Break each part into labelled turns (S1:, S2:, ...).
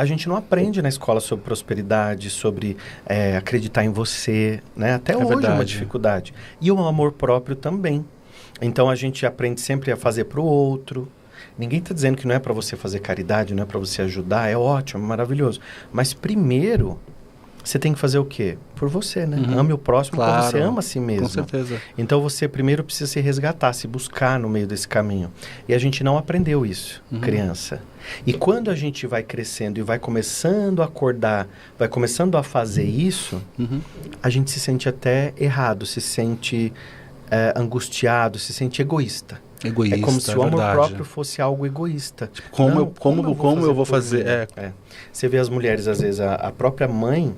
S1: a gente não aprende na escola sobre prosperidade, sobre acreditar em você, né? Até hoje
S2: verdade.
S1: é uma dificuldade. E o amor próprio também. Então, a gente aprende sempre a fazer para o outro. Ninguém está dizendo que não é para você fazer caridade, não é para você ajudar. É ótimo, maravilhoso. Mas primeiro, você tem que fazer o quê? Por você, né? Ame o próximo como você ama a si mesmo.
S2: Com certeza.
S1: Então, você primeiro precisa se resgatar, se buscar no meio desse caminho. E a gente não aprendeu isso, criança. E quando a gente vai crescendo e vai começando a acordar, vai começando a fazer isso, a gente se sente até errado, se sente angustiado, se sente egoísta.
S2: Egoísta,
S1: é como se o amor
S2: verdade.
S1: próprio fosse algo egoísta.
S2: Tipo, como eu vou fazer?
S1: Você vê as mulheres, às vezes, a própria mãe,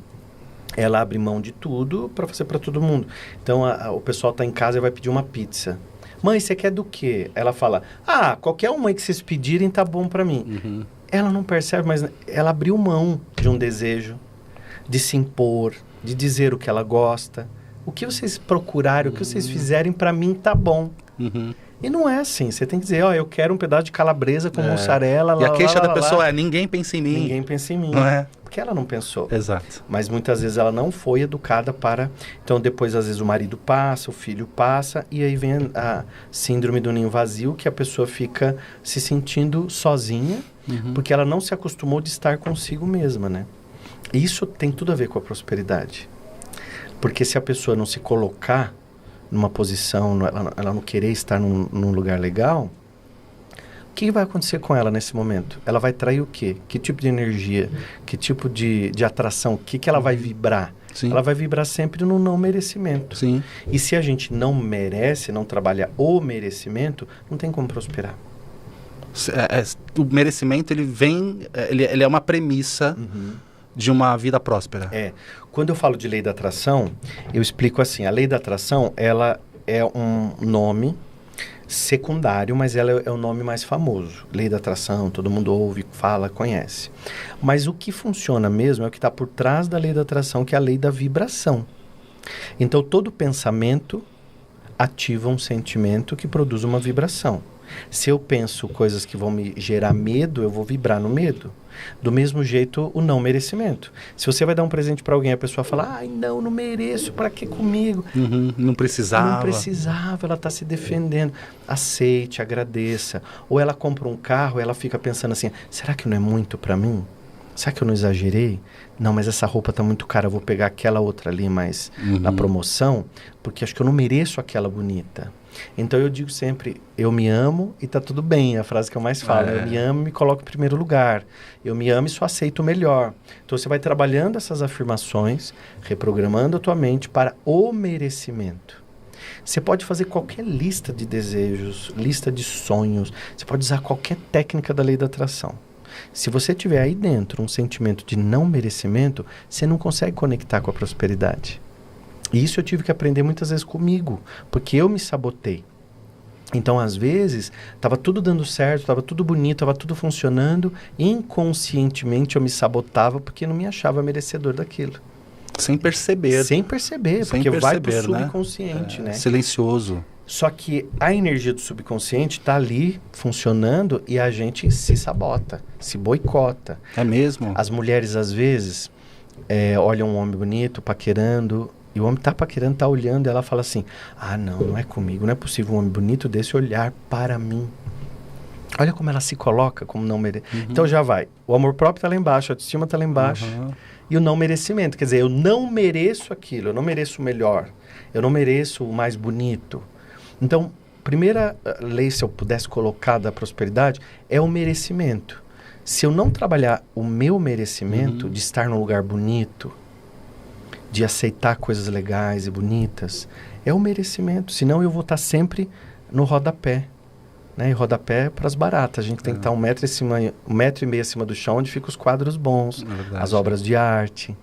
S1: ela abre mão de tudo para fazer para todo mundo. Então, o pessoal está em casa e vai pedir uma pizza. Mãe, você quer do quê? Ela fala, qualquer uma que vocês pedirem tá bom para mim. Ela não percebe, mas ela abriu mão de um desejo, de se impor, de dizer o que ela gosta. O que vocês procurarem, o que vocês fizerem, para mim tá bom. E não é assim. Você tem que dizer, eu quero um pedaço de calabresa com mussarela.
S2: E a queixa da pessoa é, ninguém pensa em mim.
S1: Ninguém pensa em mim.
S2: Não é?
S1: Porque ela não pensou.
S2: Exato.
S1: Mas muitas vezes ela não foi educada para... Então, depois, às vezes, o marido passa, o filho passa, e aí vem a síndrome do ninho vazio, que a pessoa fica se sentindo sozinha, porque ela não se acostumou de estar consigo mesma, né? E isso tem tudo a ver com a prosperidade. Porque se a pessoa não se colocar numa posição, ela não querer estar num lugar legal, o que vai acontecer com ela nesse momento? Ela vai trair o quê? Que tipo de energia? Que tipo de atração? O que ela vai vibrar?
S2: Sim.
S1: Ela vai vibrar sempre no não merecimento.
S2: Sim.
S1: E se a gente não merece, não trabalha o merecimento, não tem como prosperar.
S2: O merecimento, ele vem... Ele é uma premissa de uma vida próspera.
S1: Quando eu falo de lei da atração, eu explico assim. A lei da atração, ela é um nome secundário, mas ela é o nome mais famoso. Lei da atração, todo mundo ouve, fala, conhece. Mas o que funciona mesmo é o que está por trás da lei da atração, que é a lei da vibração. Então, todo pensamento ativa um sentimento que produz uma vibração. Se eu penso coisas que vão me gerar medo, eu vou vibrar no medo. Do mesmo jeito, o não merecimento. Se você vai dar um presente para alguém, a pessoa fala, não mereço, para que comigo?
S2: Não precisava.
S1: Não precisava, ela está se defendendo. Aceite, agradeça. Ou ela compra um carro, ela fica pensando assim, será que não é muito para mim? Será que eu não exagerei? Não, mas essa roupa está muito cara, eu vou pegar aquela outra ali mais na promoção, porque acho que eu não mereço aquela bonita. Então eu digo sempre, eu me amo e tá tudo bem, é a frase que eu mais falo, eu me amo e me coloco em primeiro lugar, eu me amo e só aceito o melhor. Então você vai trabalhando essas afirmações, reprogramando a tua mente para o merecimento. Você pode fazer qualquer lista de desejos, lista de sonhos, você pode usar qualquer técnica da lei da atração. Se você tiver aí dentro um sentimento de não merecimento, você não consegue conectar com a prosperidade. E isso eu tive que aprender muitas vezes comigo, porque eu me sabotei. Então, às vezes, estava tudo dando certo, estava tudo bonito, estava tudo funcionando, inconscientemente eu me sabotava porque não me achava merecedor daquilo.
S2: Sem perceber.
S1: Sem perceber, porque vai para o subconsciente, né?
S2: Silencioso.
S1: Só que a energia do subconsciente está ali funcionando e a gente se sabota, se boicota.
S2: É mesmo?
S1: As mulheres, às vezes, olham um homem bonito, paquerando, e o homem tá paquerando, tá olhando, e ela fala assim, não é comigo, não é possível um homem bonito desse olhar para mim. Olha como ela se coloca, como não merece. Então já vai. O amor próprio tá lá embaixo, a autoestima tá lá embaixo. E o não merecimento, quer dizer, eu não mereço aquilo, eu não mereço o melhor, eu não mereço o mais bonito. Então, primeira lei, se eu pudesse colocar da prosperidade, é o merecimento. Se eu não trabalhar o meu merecimento de estar num lugar bonito, de aceitar coisas legais e bonitas, é o merecimento. Senão eu vou estar sempre no rodapé. Né? E rodapé para as baratas. A gente tem que estar 1,5 m acima do chão, onde ficam os quadros bons, as obras de arte.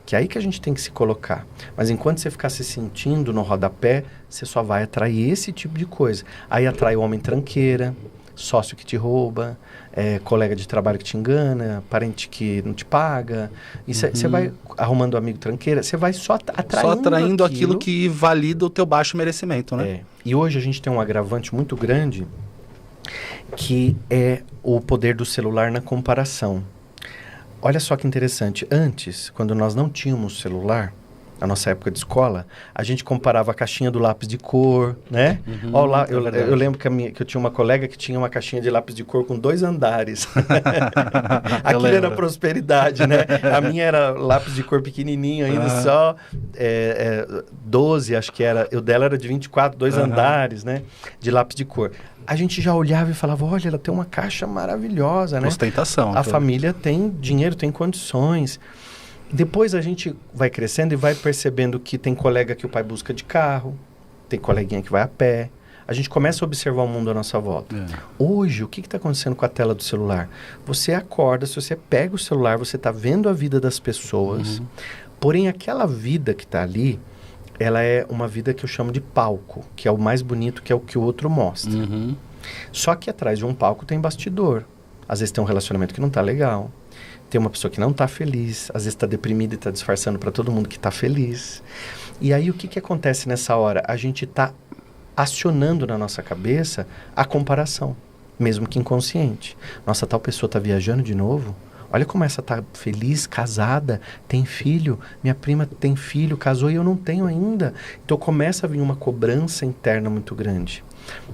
S1: Que é aí que a gente tem que se colocar. Mas enquanto você ficar se sentindo no rodapé, você só vai atrair esse tipo de coisa. Aí atrai o homem tranqueira, sócio que te rouba, colega de trabalho que te engana, parente que não te paga. E você vai arrumando amigo tranqueira, você vai só atraindo
S2: aquilo que valida o teu baixo merecimento, né?
S1: E hoje a gente tem um agravante muito grande, que é o poder do celular na comparação. olha só que interessante. Antes, quando nós não tínhamos celular, na nossa época de escola, a gente comparava a caixinha do lápis de cor, né? Ó, lá, eu lembro que eu tinha uma colega que tinha uma caixinha de lápis de cor com 2 andares. Aquilo era prosperidade, né? A minha era lápis de cor pequenininho ainda, só 12, acho que era. O dela era de 24, 2 andares, né? De lápis de cor. A gente já olhava e falava, olha, ela tem uma caixa maravilhosa, né?
S2: Ostentação.
S1: A família tem dinheiro, tem condições. Depois a gente vai crescendo e vai percebendo que tem colega que o pai busca de carro, tem coleguinha que vai a pé. A gente começa a observar o mundo à nossa volta. Hoje, o que está acontecendo com a tela do celular? Você acorda, se você pega o celular, você está vendo a vida das pessoas, porém aquela vida que está ali, ela é uma vida que eu chamo de palco, que é o mais bonito, que é o que o outro mostra. Só que atrás de um palco tem bastidor. Às vezes tem um relacionamento que não está legal. Tem uma pessoa que não está feliz, às vezes está deprimida e está disfarçando para todo mundo que está feliz. E aí o que acontece nessa hora? A gente está acionando na nossa cabeça a comparação, mesmo que inconsciente. Nossa, tal pessoa está viajando de novo? Olha como essa está feliz, casada, tem filho, minha prima tem filho, casou e eu não tenho ainda. Então começa a vir uma cobrança interna muito grande.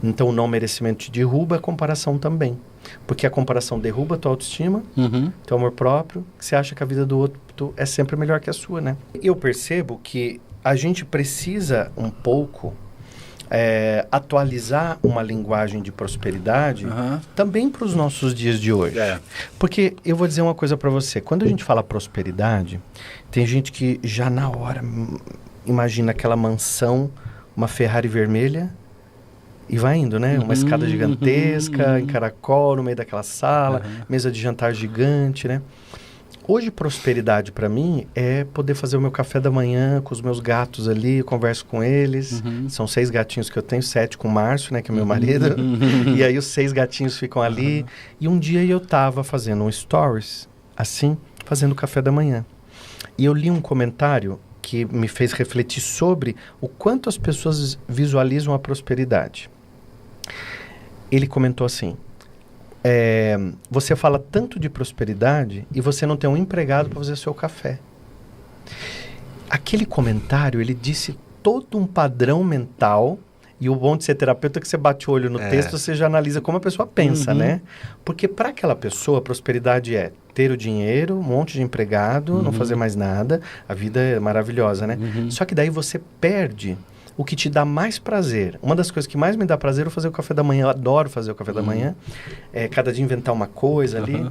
S1: Então o não merecimento te derruba, a comparação também. Porque a comparação derruba a tua autoestima, teu amor próprio, que você acha que a vida do outro é sempre melhor que a sua, né? Eu percebo que a gente precisa um pouco atualizar uma linguagem de prosperidade também para os nossos dias de hoje. Porque eu vou dizer uma coisa para você. Quando a gente fala prosperidade, tem gente que já na hora imagina aquela mansão, uma Ferrari vermelha, e vai indo, né? Uma escada gigantesca, em caracol, no meio daquela sala, mesa de jantar gigante, né? Hoje, prosperidade para mim é poder fazer o meu café da manhã com os meus gatos ali, eu converso com eles. São 6 gatinhos que eu tenho, 7 com o Márcio, né? Que é meu marido. E aí os 6 gatinhos ficam ali. E um dia eu tava fazendo um stories, assim, fazendo o café da manhã. E eu li um comentário que me fez refletir sobre o quanto as pessoas visualizam a prosperidade. Ele comentou assim, você fala tanto de prosperidade e você não tem um empregado para fazer o seu café. Aquele comentário, ele disse todo um padrão mental, e o bom de ser terapeuta é que você bate o olho no texto, você já analisa como a pessoa pensa, né? Porque para aquela pessoa, a prosperidade é ter o dinheiro, um monte de empregado, não fazer mais nada, a vida é maravilhosa, né? Só que daí você perde o que te dá mais prazer. Uma das coisas que mais me dá prazer é fazer o café da manhã. Eu adoro fazer o café da manhã. Cada dia inventar uma coisa ali.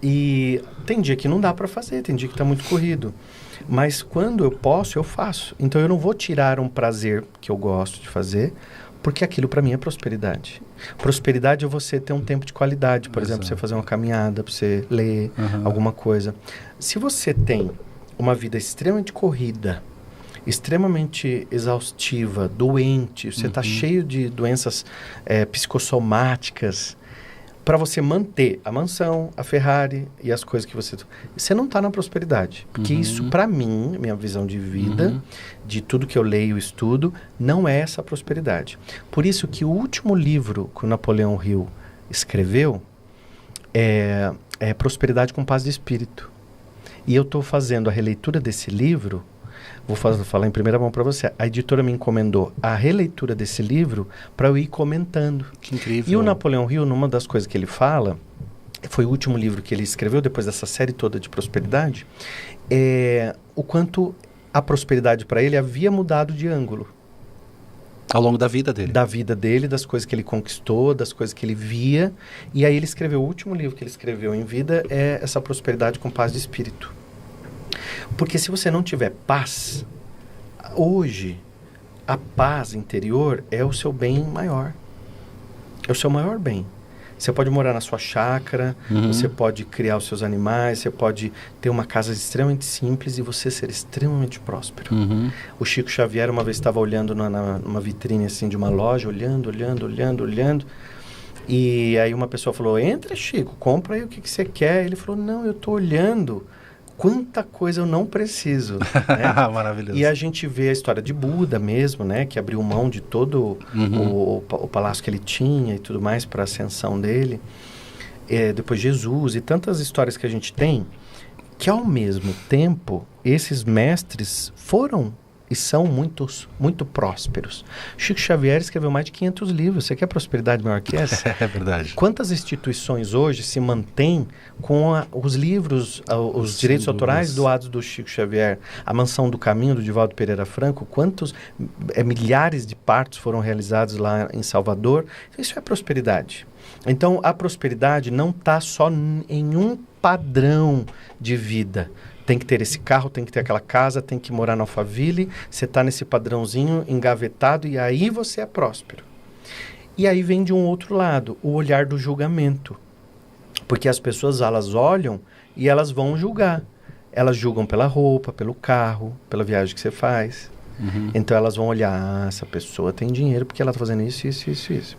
S1: E tem dia que não dá para fazer, tem dia que está muito corrido. Mas quando eu posso, eu faço. Então eu não vou tirar um prazer que eu gosto de fazer, porque aquilo para mim é prosperidade. Prosperidade é você ter um tempo de qualidade. Por exemplo, você fazer uma caminhada, para você ler alguma coisa. Se você tem uma vida extremamente corrida, extremamente exaustiva, doente, você está cheio de doenças psicossomáticas, para você manter a mansão, a Ferrari e as coisas que você não está na prosperidade. Porque isso, para mim, minha visão de vida, de tudo que eu leio e estudo, não é essa prosperidade. Por isso que o último livro que o Napoleão Hill escreveu é Prosperidade com Paz de Espírito. E eu estou fazendo a releitura desse livro. Vou falar em primeira mão para você. A editora me encomendou a releitura desse livro para eu ir comentando.
S2: Que incrível.
S1: E o Napoleão Hill, numa das coisas que ele fala, foi o último livro que ele escreveu depois dessa série toda de prosperidade, o quanto a prosperidade para ele havia mudado de ângulo.
S2: Ao longo da vida dele.
S1: Da vida dele, das coisas que ele conquistou, das coisas que ele via. E aí ele escreveu, o último livro que ele escreveu em vida é essa Prosperidade com Paz de Espírito. Porque se você não tiver paz, hoje, a paz interior é o seu bem maior. É o seu maior bem. Você pode morar na sua chácara, você pode criar os seus animais, você pode ter uma casa extremamente simples e você ser extremamente próspero. O Chico Xavier uma vez estava olhando numa vitrine assim, de uma loja, olhando. E aí uma pessoa falou, entra, Chico, compra aí o que você quer. Ele falou, não, eu estou olhando quanta coisa eu não preciso. Né?
S2: Maravilhoso.
S1: E a gente vê a história de Buda mesmo, né? Que abriu mão de todo o palácio que ele tinha e tudo mais para a ascensão dele. Depois Jesus e tantas histórias que a gente tem. que ao mesmo tempo, esses mestres foram e são muito prósperos. Chico Xavier escreveu mais de 500 livros. Você quer prosperidade maior que essa?
S2: É verdade.
S1: Quantas instituições hoje se mantêm com os livros, os direitos autorais doados do Chico Xavier? A Mansão do Caminho, do Divaldo Pereira Franco, quantos milhares de partos foram realizados lá em Salvador? Isso é prosperidade. Então, a prosperidade não está só em um padrão de vida. Tem que ter esse carro, tem que ter aquela casa, tem que morar na Alphaville, você está nesse padrãozinho engavetado e aí você é próspero. E aí vem de um outro lado, o olhar do julgamento. Porque as pessoas, elas olham e elas vão julgar. Elas julgam pela roupa, pelo carro, pela viagem que você faz. Então elas vão olhar, essa pessoa tem dinheiro porque ela está fazendo isso, isso, isso, isso.